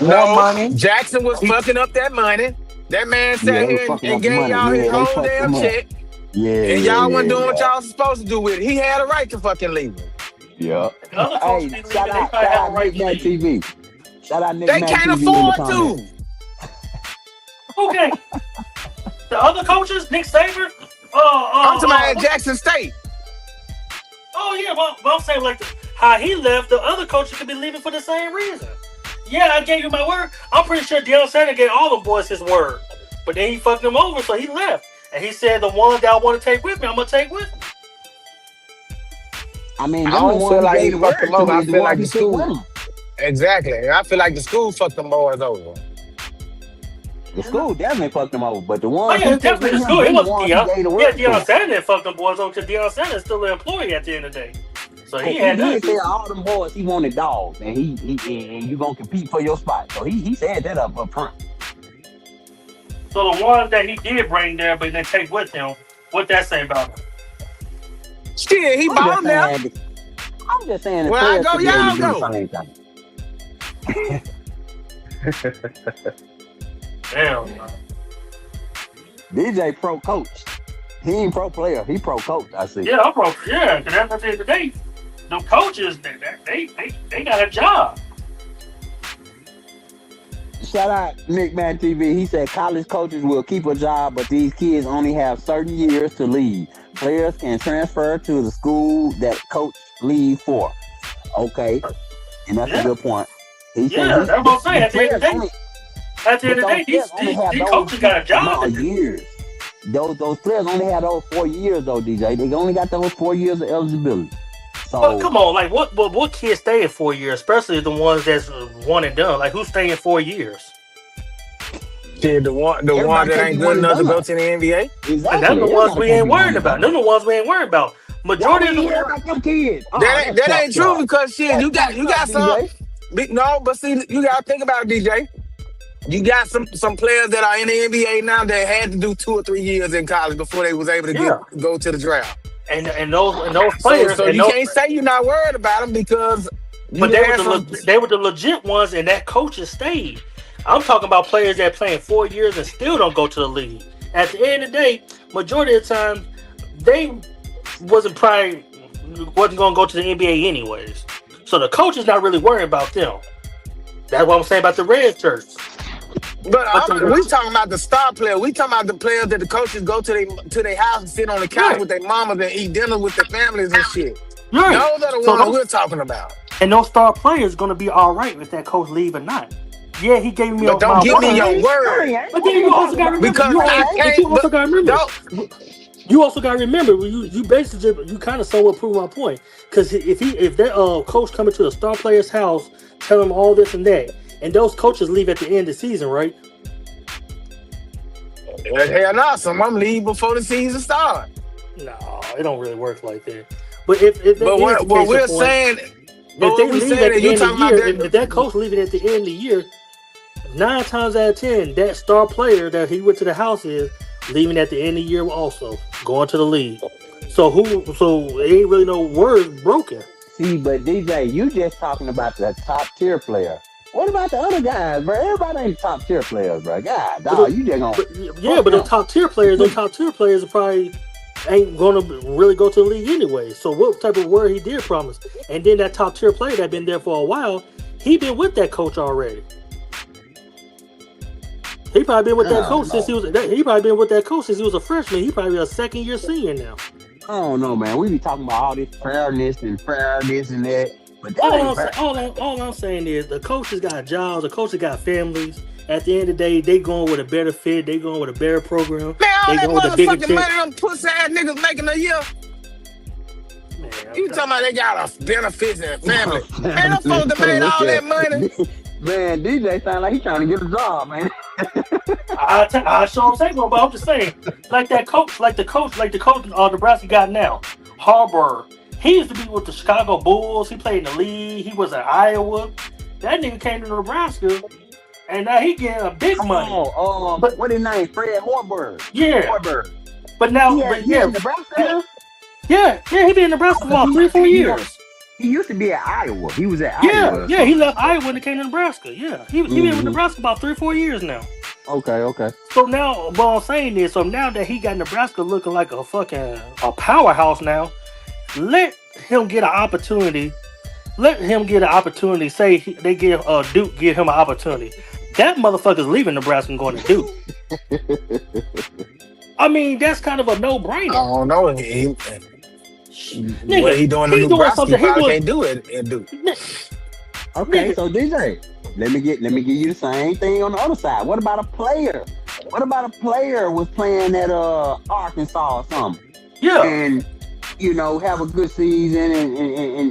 more No, money. Jackson was He, fucking up that money. That man Yeah, sat they were here fucking and up the gave money. y'all his Yeah, they whole fucked damn him up. check, Yeah, and yeah, y'all wasn't yeah, doing what yeah. y'all supposed to do with it. He had a right to fucking leave him. Yeah. the other Hey, coaches be shout leaving. They out, probably shout have a out right Nick to Mac leave. TV. Shout out Nick They Mac can't TV in the afford comments. to. Okay, the other coaches, Nick Saban. I'm talking about at What? Jackson State. Oh yeah, well I'm saying like how he left, the other coaches could be leaving for the same reason. Yeah, I gave you my word. I'm pretty sure Deion Sanders gave all the boys his word, but then he fucked them over, so he left. And he said the ones that I want to take with me, I'm gonna take with me. I mean, I them the don't feel ones he like gave he the fucked them word to over. I is the feel ones like he the took with school. him. Exactly. I feel like the school fucked them boys over. The school definitely fucked him over, but the Oh ones yeah, he it's took definitely with the him, school. It them the wasn't ones he Deion. gave the Yeah, word Deion to. Sanders didn't fuck them boys over because Deion Sanders is still an employee at the end of the day. So Cause he he had did nothing. tell all them boys he wanted dogs, and and you gonna compete for your spot. So he said that up front. So the ones that he did bring there, but then take with him, what that say about him? Shit, he I'm bought just them now. saying. I'm just saying the Where I players go, should be able y'all to do the go. same thing. Damn. DJ pro coach. He ain't pro player. He pro coach. I see. Yeah, I'm broke. Yeah, because at the end of the day, the coaches they got a job. Shout out Nick Man TV. He said college coaches will keep a job, but these kids only have certain years to leave. Players can transfer to the school that coach leave for. Okay, and that's a Yeah, good point. He said yeah, that's what I'm saying. the At the end of players the day, only, at the but end of the those day, these players only have these those coaches got a job amount to of do. years. Those players only have those 4 years though, DJ. They only got those 4 years of eligibility. But So come on, like what kids stay in 4 years, especially the ones that's one and done. Like who stay in 4 years? Shit, the one everybody that can't ain't be good one and enough to go done. to the NBA. And them Exactly. the ones Everybody we can't ain't be one worried and about. done. Them the ones we ain't worried about. Why Majority we of ain't hear the about them kids? Oh, That ain't that's that ain't fucked true up. because shit, That's you fucked up, got some. DJ. No, but see, you gotta think about it, DJ. You got some players that are in the NBA now that had to do 2 or 3 years in college before they was able to yeah, go to the draft. and those So players so and you those, can't say you're not worried about them because but you had some. they were the legit ones, and that coaches stayed. I'm talking about players that playing 4 years and still don't go to the league. At the end of the day, majority of the time, they wasn't wasn't going to go to the NBA anyways. So the coach is not really worried about them. That's what I'm saying about the red shirts. But But we talking about the star player. We talking about the players that the coaches go to their house and sit on the couch right, with their mamas and eat dinner with their families and shit. right. Those are the So ones those we're talking about. and those star players going to be all right if that coach leave or not. Yeah, he gave me But don't my give me word. your No, word he ain't. But I then ain't talking about remember, because no, he I ain't. but you can't. also got to remember. Don't. You also got to remember you basically you kind of somewhat prove my point because if that coach coming to a star player's house, tell him all this and that, and those coaches leave at the end of the season, right? Hell no, some of them leave before the season starts. No, it don't really work like that. But if that But is the what case we're in point, saying, but if they what we leave saying at is the you end of talking the about year, if that coach leaving at the end of the year, 9 times out of 10, that star player that he went to the house is leaving at the end of the year also going to the league. So it ain't really no word broken. See, but DJ, you just talking about the top tier player. What about the other guys, bro? Everybody ain't top tier players, bro. God, But dog, you just gonna but yeah, fuck but them. those top tier players are probably ain't gonna really go to the league anyway. So what type of word he did promise? And then that top tier player that been there for a while, he been with that coach already. He probably been with that coach since he was. He probably been with that coach since he was a freshman. He probably a second year senior now. I don't know, man. We be talking about all this fairness and that, but that ain't fair. All I'm saying is the coaches got jobs. The coaches got families. At the end of the day, they going with a better fit. They going with a better program. Man, all They that going with a bigger motherfucking check. money them pussy ass niggas making a year. Man, You talking about they got a benefits and family. Man, them folks that made all that money. Man, DJ sound like he trying to get a job, man. I sure say no, but I'm just saying, like the coach Nebraska got now, Harbaugh. He used to be with the Chicago Bulls. He played in the league. He was at Iowa. That nigga came to Nebraska, and now he getting a big money. But what his name? Fred Hoiberg. Yeah, Hoiberg. but now, He in Nebraska. yeah, he been in Nebraska for about 3-4 years. He used to be at Iowa. He was at Iowa. Yeah, he left Iowa and came to Nebraska. Yeah, he been with Nebraska about 3-4 years now. Okay. So now, what I'm saying is, so now that he got Nebraska looking like a powerhouse now, let him get an opportunity. Let him get an opportunity. Say they give Duke give him an opportunity. That motherfucker's leaving Nebraska and going to Duke. I mean, that's kind of a no-brainer. I don't know. What he doing in Nebraska, he probably can't do it and do. Okay, so DJ, let me give you the same thing on the other side. What about a player? What about a player was playing at Arkansas or something? Yeah. And have a good season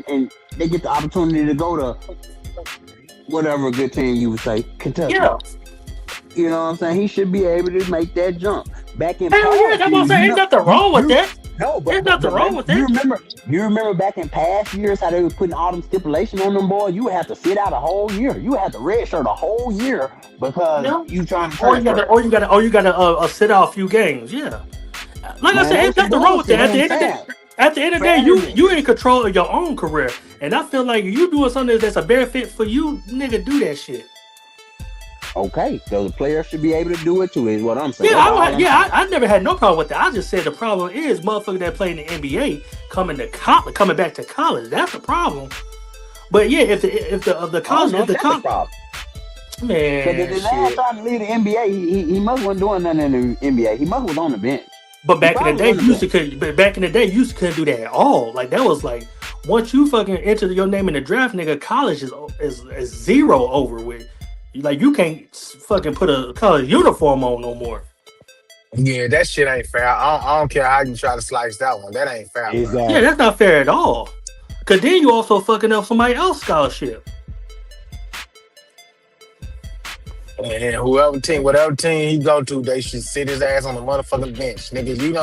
and they get the opportunity to go to whatever good team you would say, Kentucky. Yeah. You know what I'm saying? He should be able to make that jump. Back in Hell yeah, that's what I'm saying. Ain't nothing wrong with that. No, but there's nothing wrong with that. You remember back in past years how they were putting all them stipulations on them boys? You would have to sit out a whole year. You would have to redshirt a whole year because you trying to transfer. Or you gotta sit out a few games. Yeah. Like I said, ain't nothing wrong with that. At the end of the day, you in control of your own career. And I feel like you doing something that's a benefit for you, nigga, do that shit. Okay, so the player should be able to do it too, is what I'm saying. I never had no problem with that. I just said the problem is motherfuckers that play in the NBA coming back to college. That's the problem. But yeah, if the college, man, because if the last time to leave the NBA, he must wasn't doing nothing in the NBA. He must was on the bench. But back in the day, you couldn't do that at all. Like that was like once you fucking enter your name in the draft, nigga, college is zero over with. Like you can't fucking put a college uniform on no more. Yeah, that shit ain't fair. I don't care how you try to slice that one. That ain't fair. Exactly. Yeah, that's not fair at all. Cause then you also fucking up somebody else's scholarship. And whatever team he go to, they should sit his ass on the motherfucking bench, nigga. You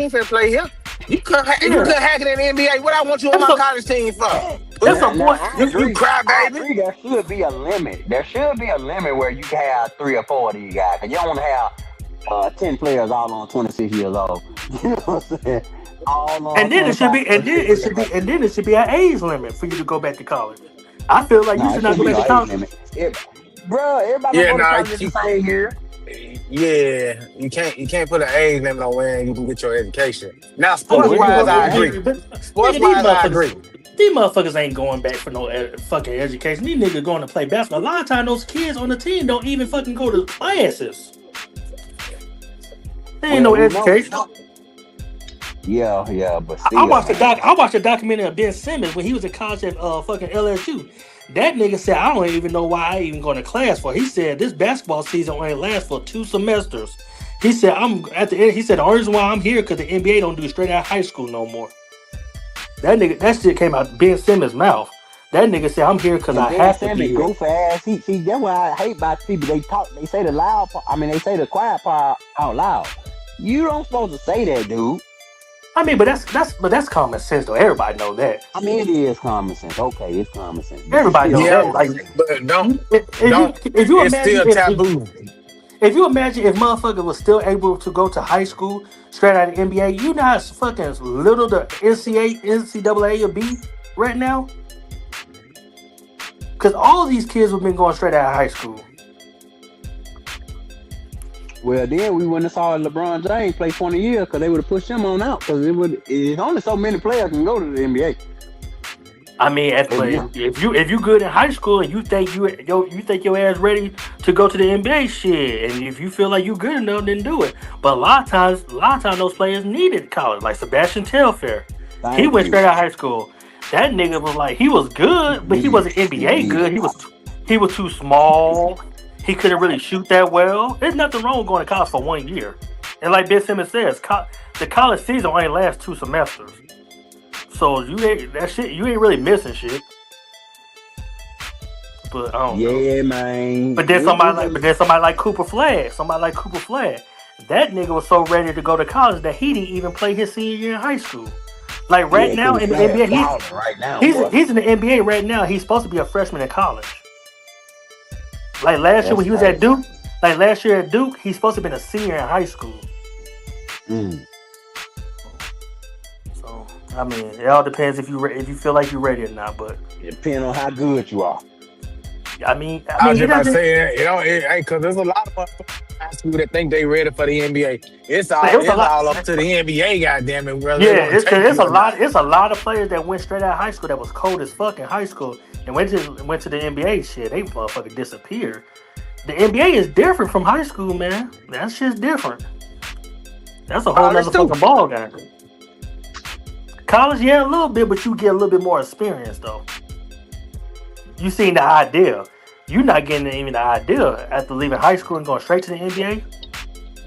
ain't finna play here. You could hack it in the NBA. What I want you on my college team for? That's a point. You cry, baby. There should be a limit. There should be a limit where you can have 3 or 4 of these guys. Cause you don't want to have 10 players all on 26 years old. You know what I'm saying? And then it should be an age limit for you to go back to college. I feel like you should not go back to college. Bro, everybody go to college the same year. Yeah, you can't put an age limit on when you can get your education. Now, sports-wise, I agree. I agree. These motherfuckers ain't going back for no fucking education. These niggas going to play basketball. A lot of times, those kids on the team don't even fucking go to classes. There ain't no education. Yeah, but still, I watched a documentary of Ben Simmons when he was in college at fucking LSU. That nigga said, I don't even know why I even going to class for. He said this basketball season only lasts for 2 semesters. He said the only reason why I'm here because the NBA don't do straight out of high school no more. That shit came out Ben Simmons' mouth. That nigga said I'm here because I have to be here. Go fast. See, that's what I hate about people. They say the loud part. I mean, they say the quiet part out loud. You don't supposed to say that, dude. I mean, but that's common sense though. Everybody know that. I mean, it is common sense. Okay, it's common sense. Everybody knows that. Like, but if you it's imagine, still taboo. If you imagine if motherfucker was still able to go to high school straight out of the NBA, you know how fucking little the NCAA will be right now. Because all these kids have been going straight out of high school. Well, then we wouldn't have saw LeBron James play 20 years because they would have pushed him on out because it's only so many players can go to the NBA. I mean, if you good in high school and you think your ass ready to go to the NBA, shit, and if you feel like you good enough, then do it. But a lot of times those players needed college, like Sebastian Telfair. He went straight out of high school. That nigga was like, he was good, but he wasn't NBA good. He was too small. He couldn't really shoot that well. There's nothing wrong with going to college for 1 year. And like Ben Simmons says, the college season only lasts 2 semesters. So you ain't really missing shit. But I don't know. Yeah, man. But then somebody like Cooper Flag. That nigga was so ready to go to college that he didn't even play his senior year in high school. Like right now in the NBA, he's in the NBA right now. He's supposed to be a freshman in college. Like last year when he was at Duke, he's supposed to have been a senior in high school. So I mean, it all depends if you feel like you're ready or not. But it depends on how good you are. I was just about to say, it ain't because there's a lot of motherfuckers in high school that think they ready for the NBA. It's all up to the NBA, goddamn it. Yeah, it's a lot of players that went straight out of high school that was cold as fuck in high school and went to the NBA. Shit, they motherfucking disappeared. The NBA is different from high school, man. That shit's different. That's a whole other fucking ball game. College, yeah, a little bit, but you get a little bit more experience though. You seen the idea. You're not getting even the idea after leaving high school and going straight to the NBA.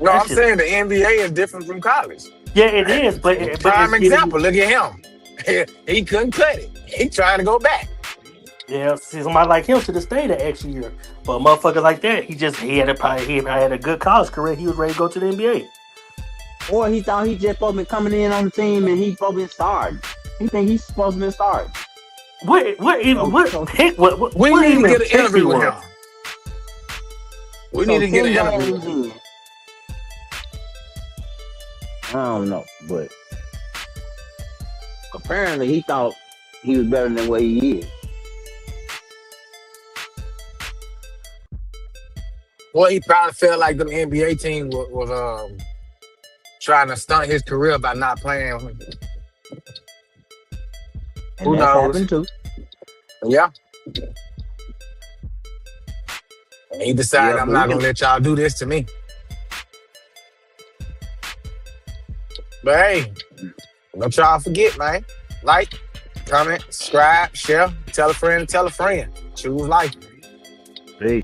No, I'm saying the NBA is different from college. Yeah, it is. But prime example, look at him. He couldn't cut it. He trying to go back. Yeah, see, somebody like him should have stayed that extra year. But a motherfucker like that, he had a good college career. He was ready to go to the NBA. Or he thought he just supposed to be coming in on the team and he supposed to be starting. He think he's supposed to be starting. We need to get an interview with him. We need to get an interview with him. I don't know, but apparently he thought he was better than what he is. Well, he probably felt like the NBA team was trying to stunt his career by not playing. Who knows? Happened too. Yeah. And he decided, I'm not gonna let y'all do this to me. But hey, don't y'all forget, man. Like, comment, subscribe, share, tell a friend, Choose life. Peace.